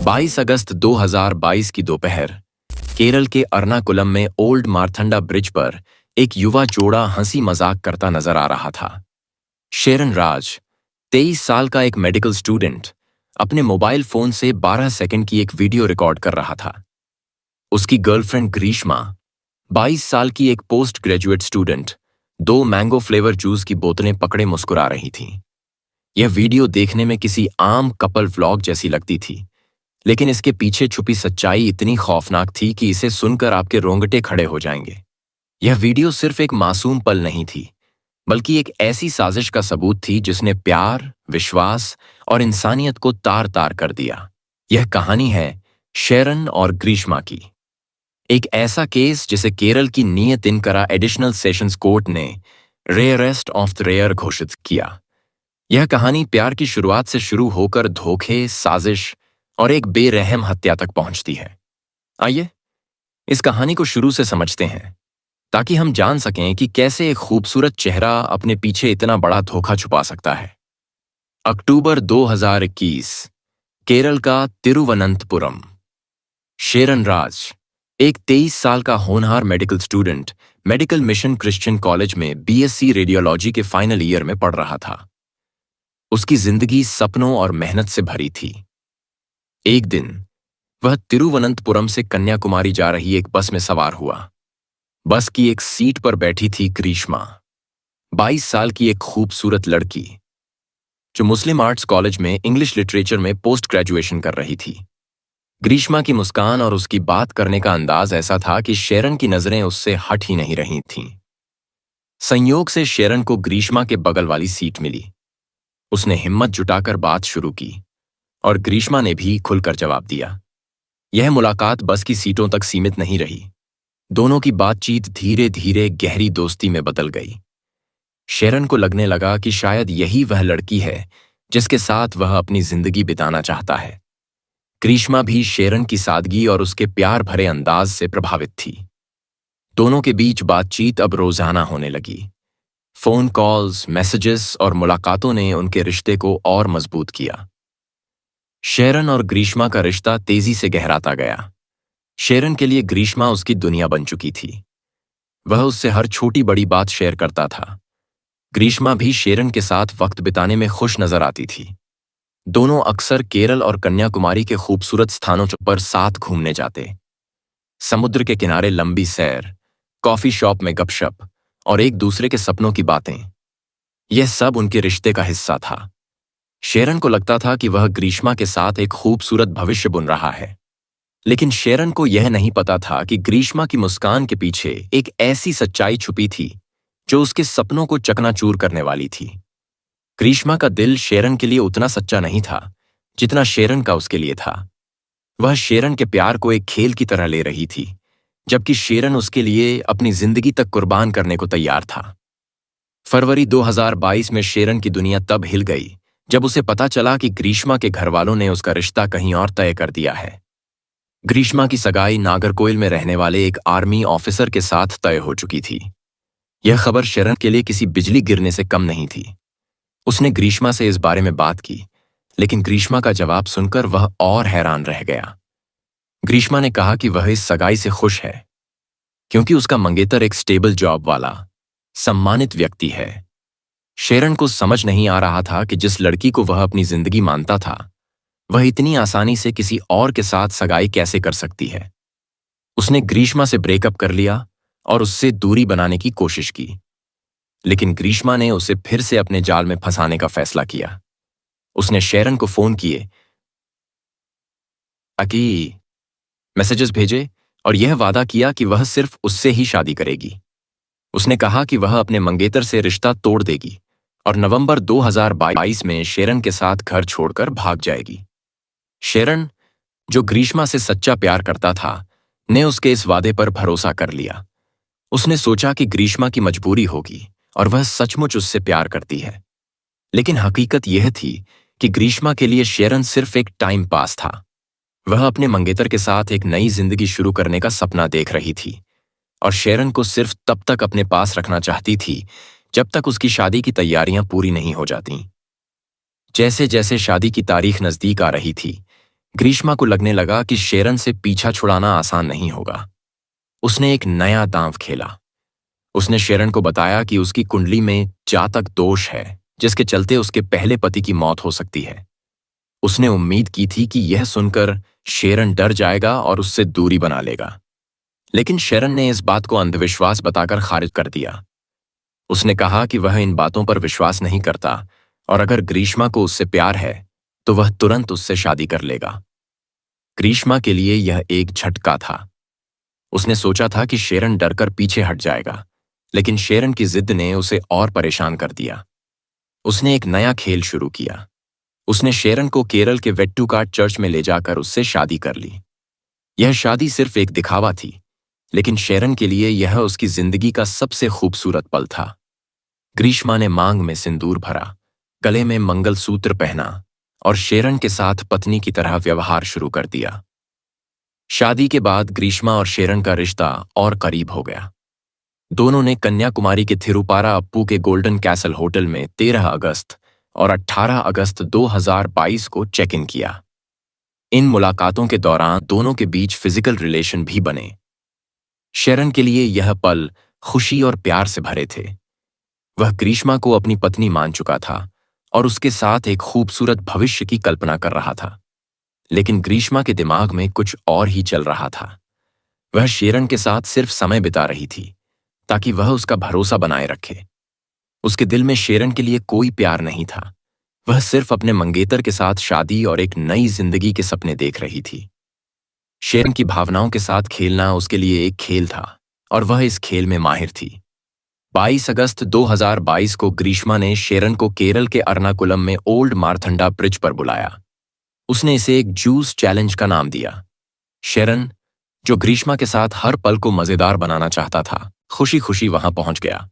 22 अगस्त 2022 की दोपहर केरल के अर्नाकुलम में ओल्ड मारथंडा ब्रिज पर एक युवा जोड़ा हंसी मजाक करता नजर आ रहा था। शेरन राज, 23 साल का एक मेडिकल स्टूडेंट, अपने मोबाइल फोन से 12 सेकंड की एक वीडियो रिकॉर्ड कर रहा था। उसकी गर्लफ्रेंड ग्रीष्मा, 22 साल की एक post graduate student, 2 mango flavour juice की बोतलें पकड़े मुस्कुरा रही थीं। यह वीडियो देखने में किसी आम कपल व्लॉग जैसी लगती थी, लेकिन इसके पीछे छुपी सच्चाई इतनी खौफनाक थी कि इसे सुनकर आपके रोंगटे खड़े हो जाएंगे। यह वीडियो सिर्फ एक मासूम पल नहीं थी, बल्कि एक ऐसी साजिश का सबूत थी जिसने प्यार, विश्वास और इंसानियत को तार तार कर दिया। यह कहानी है शेरन और ग्रीष्मा की। एक ऐसा केस जिसे केरल की नियत इनकरा एडिशनल सेशंस कोर्ट ने रेयरेस्ट ऑफ द रेयर घोषित किया। यह कहानी प्यार की शुरुआत से शुरू होकर धोखे, साजिश और एक बेरहम हत्या तक पहुंचती है। आइए इस कहानी को शुरू से समझते हैं, ताकि हम जान सकें कि कैसे एक खूबसूरत चेहरा अपने पीछे इतना बड़ा धोखा छुपा सकता है। अक्टूबर 2021, केरल का तिरुवनंतपुरम। शेरन राज, एक 23 साल का होनहार medical student, medical mission Christian college में बीएससी रेडियोलॉजी के फाइनल ईयर में पढ़ रहा था। उसकी जिंदगी सपनों और मेहनत से भरी थी। एक दिन वह तिरुवनंतपुरम से कन्याकुमारी जा रही एक बस में सवार हुआ। बस की एक सीट पर बैठी थी ग्रीष्मा, 22 साल की एक खूबसूरत लड़की, जो मुस्लिम आर्ट्स कॉलेज में इंग्लिश लिटरेचर में पोस्ट ग्रेजुएशन कर रही थी। ग्रीष्मा की मुस्कान और उसकी बात करने का अंदाज ऐसा था कि शेरन की नजरें उससे हट ही नहीं रही थीं। संयोग से शेरन को ग्रीष्मा के बगल वाली सीट मिली। उसने हिम्मत जुटाकर बात शुरू की और ग्रीष्मा ने भी खुलकर जवाब दिया। यह मुलाकात बस की सीटों तक सीमित नहीं रही। दोनों की बातचीत धीरे धीरे गहरी दोस्ती में बदल गई। शेरन को लगने लगा कि शायद यही वह लड़की है जिसके साथ वह अपनी जिंदगी बिताना चाहता है। ग्रीष्मा भी शेरन की सादगी और उसके प्यार भरे अंदाज से प्रभावित थी। दोनों के बीच बातचीत अब रोजाना होने लगी। फोन कॉल्स, मैसेजेस और मुलाकातों ने उनके रिश्ते को और मजबूत किया। शेरन और ग्रीष्मा का रिश्ता तेजी से गहराता गया। शेरन के लिए ग्रीष्मा उसकी दुनिया बन चुकी थी। वह उससे हर छोटी बड़ी बात शेयर करता था। ग्रीष्मा भी शेरन के साथ वक्त बिताने में खुश नजर आती थी। दोनों अक्सर केरल और कन्याकुमारी के खूबसूरत स्थानों पर साथ घूमने जाते। समुद्र के किनारे लंबी सैर, कॉफी शॉप में गपशप और एक दूसरे के सपनों की बातें, यह सब उनके रिश्ते का हिस्सा था। शेरन को लगता था कि वह ग्रीष्मा के साथ एक खूबसूरत भविष्य बुन रहा है, लेकिन शेरन को यह नहीं पता था कि ग्रीष्मा की मुस्कान के पीछे एक ऐसी सच्चाई छुपी थी जो उसके सपनों को चकनाचूर करने वाली थी। ग्रीष्मा का दिल शेरन के लिए उतना सच्चा नहीं था जितना शेरन का उसके लिए था। वह शेरन के प्यार को एक खेल की तरह ले रही थी, जबकि शेरन उसके लिए अपनी जिंदगी तक कुर्बान करने को तैयार था। फरवरी 2022 में शेरन की दुनिया तब हिल गई जब उसे पता चला कि ग्रीष्मा के घरवालों ने उसका रिश्ता कहीं और तय कर दिया है। ग्रीष्मा की सगाई नागरकोइल में रहने वाले एक आर्मी ऑफिसर के साथ तय हो चुकी थी। यह खबर शेरन के लिए किसी बिजली गिरने से कम नहीं थी। उसने ग्रीष्मा से इस बारे में बात की, लेकिन ग्रीष्मा का जवाब सुनकर वह और हैरान रह गया। ग्रीष्मा ने कहा कि वह इस सगाई से खुश है क्योंकि उसका मंगेतर एक स्टेबल जॉब वाला, सम्मानित व्यक्ति है। शेरन को समझ नहीं आ रहा था कि जिस लड़की को वह अपनी जिंदगी मानता था, वह इतनी आसानी से किसी और के साथ सगाई कैसे कर सकती है। उसने ग्रीष्मा से ब्रेकअप कर लिया और उससे दूरी बनाने की कोशिश की, लेकिन ग्रीष्मा ने उसे फिर से अपने जाल में फंसाने का फैसला किया। उसने शेरन को फोन किए, ताकि मैसेजेस भेजे और यह वादा किया कि वह सिर्फ उससे ही शादी करेगी। उसने कहा कि वह अपने मंगेतर से रिश्ता तोड़ देगी और नवंबर 2022 में शेरन के साथ घर छोड़कर भाग जाएगी। शेरन, जो ग्रीष्मा से सच्चा प्यार करता था, ने उसके इस वादे पर भरोसा कर लिया। उसने सोचा कि ग्रीष्मा की मजबूरी होगी और वह सचमुच उससे प्यार करती है। लेकिन हकीकत यह थी कि ग्रीष्मा के लिए शेरन सिर्फ एक टाइम पास था। वह अपने मंगेतर के साथ एक नई जिंदगी शुरू करने का सपना देख रही थी और शेरन को सिर्फ तब तक अपने पास रखना चाहती थी जब तक उसकी शादी की तैयारियां पूरी नहीं हो जाती। जैसे जैसे शादी की तारीख नजदीक आ रही थी, ग्रीष्मा को लगने लगा कि शेरन से पीछा छुड़ाना आसान नहीं होगा। उसने एक नया दांव खेला। उसने शेरन को बताया कि उसकी कुंडली में जातक दोष है, जिसके चलते उसके पहले पति की मौत हो सकती है। उसने उम्मीद की थी कि यह सुनकर शेरन डर जाएगा और उससे दूरी बना लेगा, लेकिन शेरन ने इस बात को अंधविश्वास बताकर खारिज कर दिया। उसने कहा कि वह इन बातों पर विश्वास नहीं करता और अगर ग्रीष्मा को उससे प्यार है तो वह तुरंत उससे शादी कर लेगा। ग्रीष्मा के लिए यह एक झटका था। उसने सोचा था कि शेरन डरकर पीछे हट जाएगा, लेकिन शेरन की जिद ने उसे और परेशान कर दिया। उसने एक नया खेल शुरू किया। उसने शेरन को केरल के वेट्टुकाट चर्च में ले जाकर उससे शादी कर ली। यह शादी सिर्फ एक दिखावा थी, लेकिन शेरन के लिए यह उसकी जिंदगी का सबसे खूबसूरत पल था। ग्रीष्मा ने मांग में सिंदूर भरा, गले में मंगलसूत्र पहना और शेरन के साथ पत्नी की तरह व्यवहार शुरू कर दिया। शादी के बाद ग्रीष्मा और शेरन का रिश्ता और करीब हो गया। दोनों ने कन्याकुमारी के थिरुपारा अप्पू के गोल्डन कैसल होटल में 13 अगस्त और 18 अगस्त 2022 को चेक इन किया। इन मुलाकातों के दौरान दोनों के बीच फिजिकल रिलेशन भी बने। शेरन के लिए यह पल खुशी और प्यार से भरे थे। वह ग्रीष्मा को अपनी पत्नी मान चुका था और उसके साथ एक खूबसूरत भविष्य की कल्पना कर रहा था। लेकिन ग्रीष्मा के दिमाग में कुछ और ही चल रहा था। वह शेरन के साथ सिर्फ समय बिता रही थी ताकि वह उसका भरोसा बनाए रखे। उसके दिल में शेरन के लिए कोई प्यार नहीं था। वह सिर्फ अपने मंगेतर के साथ शादी और एक नई जिंदगी के सपने देख रही थी। शेरन की भावनाओं के साथ खेलना उसके लिए एक खेल था और वह इस खेल में माहिर थी। 22 अगस्त 2022 को ग्रीष्मा ने शेरन को केरल के अर्नाकुलम में ओल्ड मारथंडा ब्रिज पर बुलाया। उसने इसे एक जूस चैलेंज का नाम दिया। शेरन, जो ग्रीष्मा के साथ हर पल को मजेदार बनाना चाहता था, खुशी खुशी वहां पहुंच गया।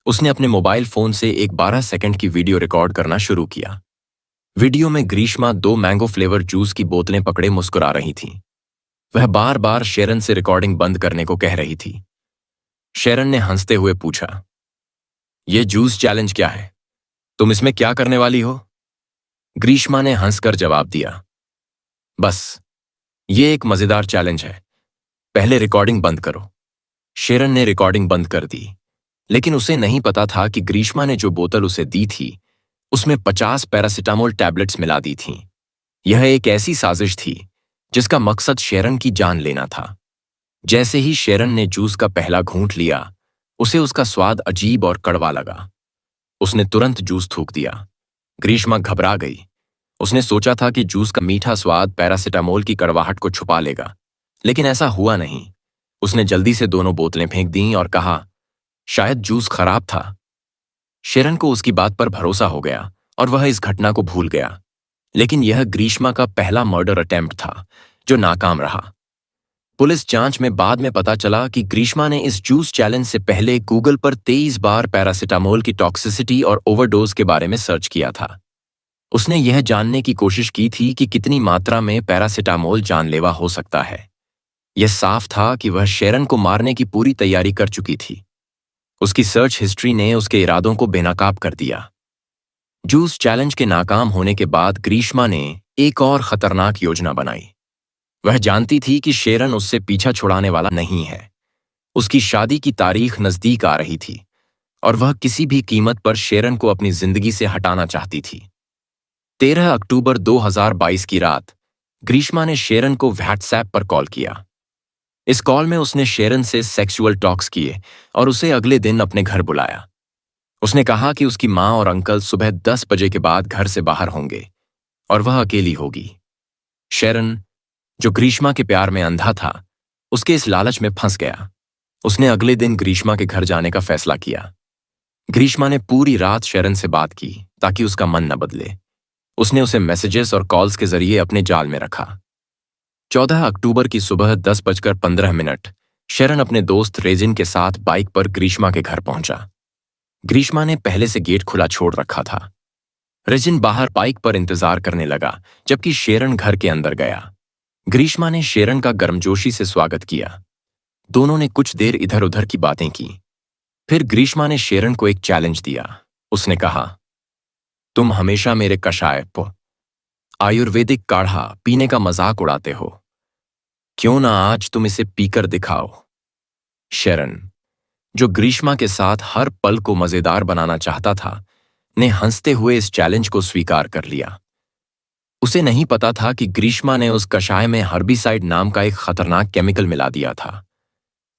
उसने अपने मोबाइल फोन से एक 12 सेकंड की वीडियो रिकॉर्ड करना शुरू किया। वीडियो में ग्रीष्मा 2 मैंगो फ्लेवर जूस की बोतलें पकड़े मुस्कुरा रही थी। वह बार बार शेरन से रिकॉर्डिंग बंद करने को कह रही थी। शेरन ने हंसते हुए पूछा, यह जूस चैलेंज क्या है? तुम इसमें क्या करने वाली हो? ग्रीष्मा ने हंसकर जवाब दिया, बस ये एक मजेदार चैलेंज है, पहले रिकॉर्डिंग बंद करो। शेरन ने रिकॉर्डिंग बंद कर दी, लेकिन उसे नहीं पता था कि ग्रीष्मा ने जो बोतल उसे दी थी उसमें 50 पैरासिटामोल टैबलेट्स मिला दी थीं। यह एक ऐसी साजिश थी जिसका मकसद शेरन की जान लेना था। जैसे ही शेरन ने जूस का पहला घूंट लिया, उसे उसका स्वाद अजीब और कड़वा लगा। उसने तुरंत जूस थूक दिया। ग्रीष्मा घबरा गई। उसने सोचा था कि जूस का मीठा स्वाद पैरासिटामोल की कड़वाहट को छुपा लेगा, लेकिन ऐसा हुआ नहीं। उसने जल्दी से दोनों बोतलें फेंक दीं और कहा, शायद जूस खराब था। शेरन को उसकी बात पर भरोसा हो गया और वह इस घटना को भूल गया। लेकिन यह ग्रीष्मा का पहला मर्डर अटेम्प्ट था जो नाकाम रहा। पुलिस जांच में बाद में पता चला कि ग्रीष्मा ने इस जूस चैलेंज से पहले गूगल पर 23 बार पैरासिटामोल की टॉक्सिसिटी और ओवरडोज के बारे में सर्च किया था। उसने यह जानने की कोशिश की थी कि कितनी मात्रा में पैरासिटामोल जानलेवा हो सकता है। यह साफ था कि वह शेरन को मारने की पूरी तैयारी कर चुकी थी। उसकी सर्च हिस्ट्री ने उसके इरादों को बेनकाब कर दिया। जूस चैलेंज के नाकाम होने के बाद ग्रीष्मा ने एक और खतरनाक योजना बनाई। वह जानती थी कि शेरन उससे पीछा छुड़ाने वाला नहीं है। उसकी शादी की तारीख नजदीक आ रही थी और वह किसी भी कीमत पर शेरन को अपनी जिंदगी से हटाना चाहती थी। 13 अक्टूबर 2022 की रात ग्रीष्मा ने शेरन को व्हाट्सएप पर कॉल किया। इस कॉल में उसने शेरन से सेक्सुअल टॉक्स किए और उसे अगले दिन अपने घर बुलाया। उसने कहा कि उसकी माँ और अंकल सुबह 10 बजे के बाद घर से बाहर होंगे और वह अकेली होगी। शेरन, जो ग्रीष्मा के प्यार में अंधा था, उसके इस लालच में फंस गया। उसने अगले दिन ग्रीष्मा के घर जाने का फैसला किया। ग्रीष्मा ने पूरी रात शेरन से बात की ताकि उसका मन न बदले। उसने उसे मैसेजेस और कॉल्स के जरिए अपने जाल में रखा। 14 अक्टूबर की सुबह 10:15 शेरन अपने दोस्त रेजिन के साथ बाइक पर ग्रीष्मा के घर पहुंचा। ग्रीष्मा ने पहले से गेट खुला छोड़ रखा था। रेजिन बाहर बाइक पर इंतजार करने लगा जबकि शेरन घर के अंदर गया। ग्रीष्मा ने शेरन का गर्मजोशी से स्वागत किया। दोनों ने कुछ देर इधर उधर की बातें की। फिर ग्रीष्मा ने शेरन को एक चैलेंज दिया। उसने कहा, तुम हमेशा मेरे कशाय आयुर्वेदिक काढ़ा पीने का मजाक उड़ाते हो। क्यों ना आज तुम इसे पीकर दिखाओ। शेरन, जो ग्रीष्मा के साथ हर पल को मजेदार बनाना चाहता था, ने हंसते हुए इस चैलेंज को स्वीकार कर लिया। उसे नहीं पता था कि ग्रीष्मा ने उस कषाय में हर्बिसाइड नाम का एक खतरनाक केमिकल मिला दिया था।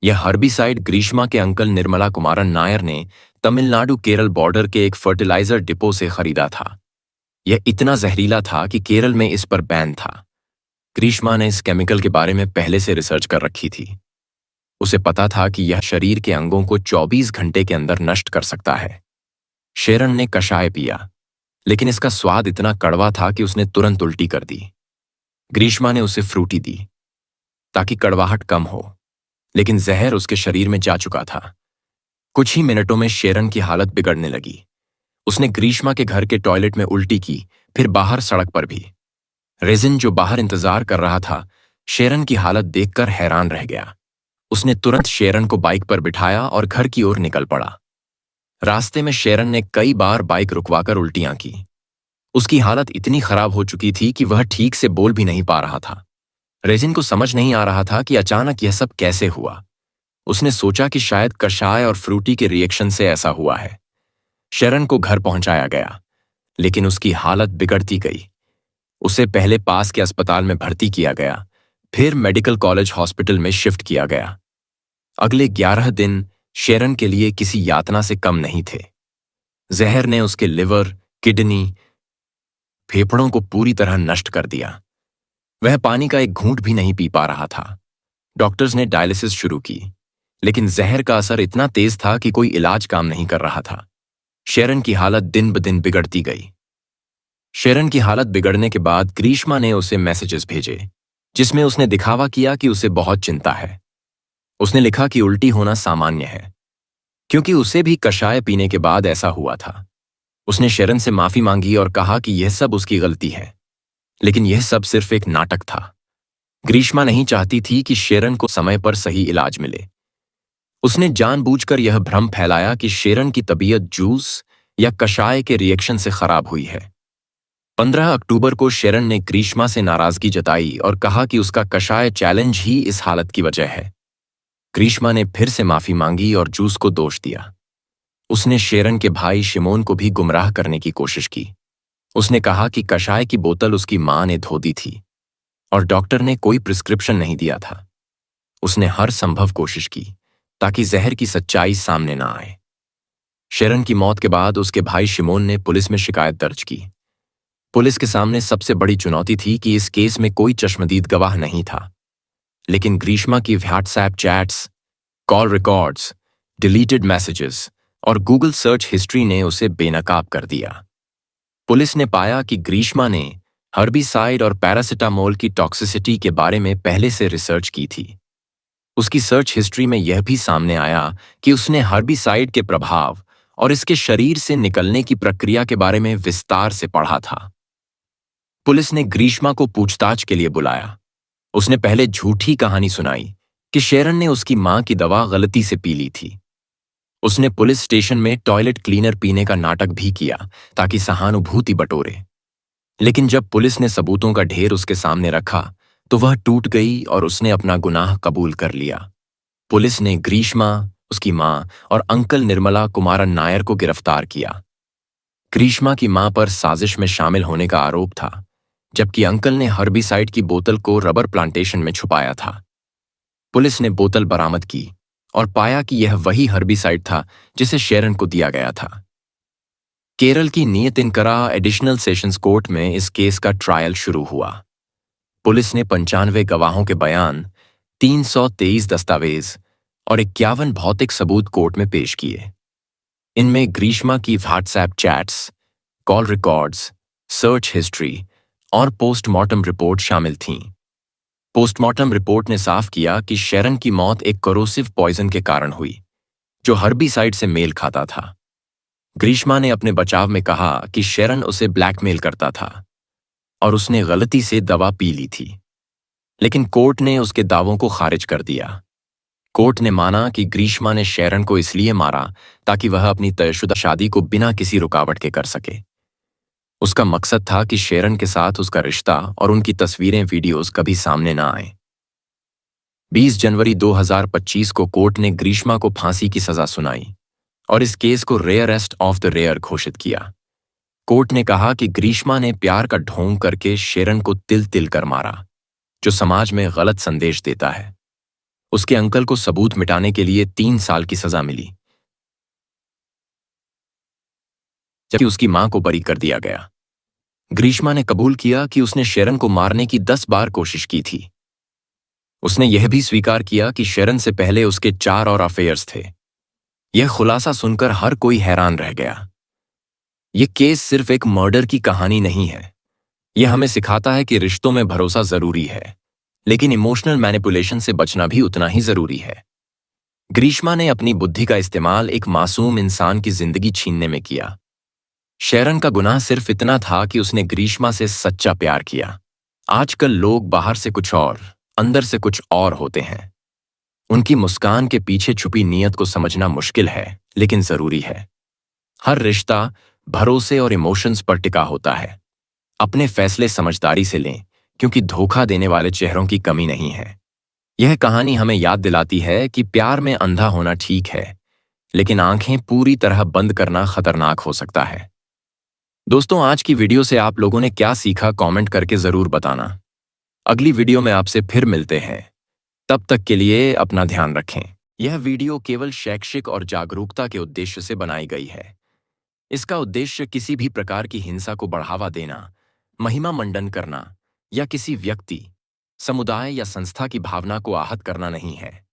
यह हर्बिसाइड ग्रीष्मा के अंकल निर्मला कुमारन नायर ने तमिलनाडु केरल बॉर्डर के एक फर्टिलाइजर डिपो से खरीदा था। यह इतना जहरीला था कि केरल में इस पर बैन था। ग्रीष्मा ने इस केमिकल के बारे में पहले से रिसर्च कर रखी थी। उसे पता था कि यह शरीर के अंगों को 24 घंटे के अंदर नष्ट कर सकता है। शेरन ने कषाय पिया, लेकिन इसका स्वाद इतना कड़वा था कि उसने तुरंत उल्टी कर दी। ग्रीष्मा ने उसे फ्रूटी दी ताकि कड़वाहट कम हो, लेकिन जहर उसके शरीर में जा चुका था। कुछ ही मिनटों में शेरन की हालत बिगड़ने लगी। उसने ग्रीष्मा के घर के टॉयलेट में उल्टी की, फिर बाहर सड़क पर भी। रेजिन, जो बाहर इंतजार कर रहा था, शेरन की हालत देखकर हैरान रह गया। उसने तुरंत शेरन को बाइक पर बिठाया और घर की ओर निकल पड़ा। रास्ते में शेरन ने कई बार बाइक रुकवाकर उल्टियां की। उसकी हालत इतनी खराब हो चुकी थी कि वह ठीक से बोल भी नहीं पा रहा था। रेजिन को समझ नहीं आ रहा था कि अचानक यह सब कैसे हुआ। उसने सोचा कि शायद कषाय और फ्रूटी के रिएक्शन से ऐसा हुआ है। शेरन को घर पहुंचाया गया, लेकिन उसकी हालत बिगड़ती गई। उसे पहले पास के अस्पताल में भर्ती किया गया, फिर मेडिकल कॉलेज हॉस्पिटल में शिफ्ट किया गया। अगले 11 दिन शेरन के लिए किसी यातना से कम नहीं थे। जहर ने उसके लिवर, किडनी, फेफड़ों को पूरी तरह नष्ट कर दिया। वह पानी का एक घूंट भी नहीं पी पा रहा था। डॉक्टर्स ने डायलिसिस शुरू की, लेकिन जहर का असर इतना तेज था कि कोई इलाज काम नहीं कर रहा था। शेरन की हालत दिन ब दिन बिगड़ती गई। शेरन की हालत बिगड़ने के बाद ग्रीष्मा ने उसे मैसेजेस भेजे, जिसमें उसने दिखावा किया कि उसे बहुत चिंता है। उसने लिखा कि उल्टी होना सामान्य है, क्योंकि उसे भी कषाय पीने के बाद ऐसा हुआ था। उसने शेरन से माफी मांगी और कहा कि यह सब उसकी गलती है, लेकिन यह सब सिर्फ एक नाटक था। ग्रीष्मा नहीं चाहती थी कि शेरन को समय पर सही इलाज मिले। उसने जानबूझकर यह भ्रम फैलाया कि शेरन की तबीयत जूस या कषाय के रिएक्शन से खराब हुई है। 15 अक्टूबर को शेरन ने ग्रीष्मा से नाराजगी जताई और कहा कि उसका कषाय चैलेंज ही इस हालत की वजह है। ग्रीष्मा ने फिर से माफी मांगी और जूस को दोष दिया। उसने शेरन के भाई शिमोन को भी गुमराह करने की कोशिश की। उसने कहा कि कषाय की बोतल उसकी मां ने धो दी थी और डॉक्टर ने कोई प्रिस्क्रिप्शन नहीं दिया था। उसने हर संभव कोशिश की ताकि जहर की सच्चाई सामने ना आए। शेरन की मौत के बाद उसके भाई शिमोन ने पुलिस में शिकायत दर्ज की। पुलिस के सामने सबसे बड़ी चुनौती थी कि इस केस में कोई चश्मदीद गवाह नहीं था, लेकिन ग्रीष्मा की WhatsApp chats, call records, deleted messages और गूगल सर्च हिस्ट्री ने उसे बेनकाब कर दिया। पुलिस ने पाया कि ग्रीष्मा ने हर्बिसाइड और पैरासिटामोल की टॉक्सिसिटी के बारे में पहले से रिसर्च की थी। उसकी सर्च हिस्ट्री में यह भी सामने आया कि उसने हर्बिसाइड के प्रभाव और इसके शरीर से निकलने की प्रक्रिया के बारे में विस्तार से पढ़ा था। पुलिस ने ग्रीष्मा को पूछताछ के लिए बुलाया। उसने पहले झूठी कहानी सुनाई कि शेरन ने उसकी मां की दवा गलती से पी ली थी। उसने पुलिस स्टेशन में टॉयलेट क्लीनर पीने का नाटक भी किया ताकि सहानुभूति बटोरे। लेकिन जब पुलिस ने सबूतों का ढेर उसके सामने रखा तो वह टूट गई और उसने अपना गुनाह कबूल कर लिया। पुलिस ने ग्रीष्मा, उसकी मां और अंकल निर्मला कुमारन नायर को गिरफ्तार किया। ग्रीष्मा की मां पर साजिश में शामिल होने का आरोप था, जबकि अंकल ने हर्बिसाइड की बोतल को रबर प्लांटेशन में छुपाया था। पुलिस ने बोतल बरामद की और पाया कि यह वही हर्बिसाइड था जिसे शेरन को दिया गया था। केरल की नियतिनकरा एडिशनल सेशंस कोर्ट में इस केस का ट्रायल शुरू हुआ। पुलिस ने 95 गवाहों के बयान, 323 दस्तावेज और 51 भौतिक सबूत कोर्ट में पेश किए। इनमें ग्रीष्मा की WhatsApp chats, call records, search history और पोस्टमार्टम रिपोर्ट शामिल थीं। पोस्टमार्टम रिपोर्ट ने साफ किया कि शेरन की मौत एक कोरोसिव पॉइजन के कारण हुई, जो हर्बिसाइड से मेल खाता था। ग्रीष्मा ने अपने बचाव में कहा कि शेरन उसे ब्लैकमेल करता था और उसने गलती से दवा पी ली थी, लेकिन कोर्ट ने उसके दावों को खारिज कर दिया। कोर्ट ने माना कि ग्रीष्मा ने शेरन को इसलिए मारा ताकि वह अपनी तयशुदा शादी को बिना किसी रुकावट के कर सके। उसका मकसद था कि शेरन के साथ उसका रिश्ता और उनकी तस्वीरें वीडियोस कभी सामने ना आए। 20 जनवरी 2025 को कोर्ट ने ग्रीष्मा को फांसी की सजा सुनाई और इस केस को रेयरेस्ट ऑफ द रेयर घोषित किया। कोर्ट ने कहा कि ग्रीष्मा ने प्यार का ढोंग करके शेरन को तिल तिल कर मारा, जो समाज में गलत संदेश देता है। उसके अंकल को सबूत मिटाने के लिए 3 साल की सजा मिली, जबकि उसकी मां को बरी कर दिया गया। ग्रीष्मा ने कबूल किया कि उसने शेरन को मारने की 10 बार कोशिश की थी। उसने यह भी स्वीकार किया कि शेरन से पहले उसके 4 और अफेयर्स थे। यह खुलासा सुनकर हर कोई हैरान रह गया। यह केस सिर्फ एक मर्डर की कहानी नहीं है। यह हमें सिखाता है कि रिश्तों में भरोसा जरूरी है, लेकिन इमोशनल मैनिपुलेशन से बचना भी उतना ही जरूरी है। ग्रीष्मा ने अपनी बुद्धि का इस्तेमाल एक मासूम इंसान की जिंदगी छीनने में किया। शेरन का गुनाह सिर्फ इतना था कि उसने ग्रीष्मा से सच्चा प्यार किया। आजकल लोग बाहर से कुछ और, अंदर से कुछ और होते हैं। उनकी मुस्कान के पीछे छुपी नीयत को समझना मुश्किल है, लेकिन जरूरी है। हर रिश्ता भरोसे और इमोशंस पर टिका होता है। अपने फैसले समझदारी से लें, क्योंकि धोखा देने वाले चेहरों की कमी नहीं है। यह कहानी हमें याद दिलाती है कि प्यार में अंधा होना ठीक है, लेकिन आंखें पूरी तरह बंद करना खतरनाक हो सकता है। दोस्तों, आज की वीडियो से आप लोगों ने क्या सीखा, कमेंट करके जरूर बताना। अगली वीडियो में आपसे फिर मिलते हैं। तब तक के लिए अपना ध्यान रखें। यह वीडियो केवल शैक्षिक और जागरूकता के उद्देश्य से बनाई गई है। इसका उद्देश्य किसी भी प्रकार की हिंसा को बढ़ावा देना, महिमा मंडन करना या किसी व्यक्ति, समुदाय या संस्था की भावना को आहत करना नहीं है।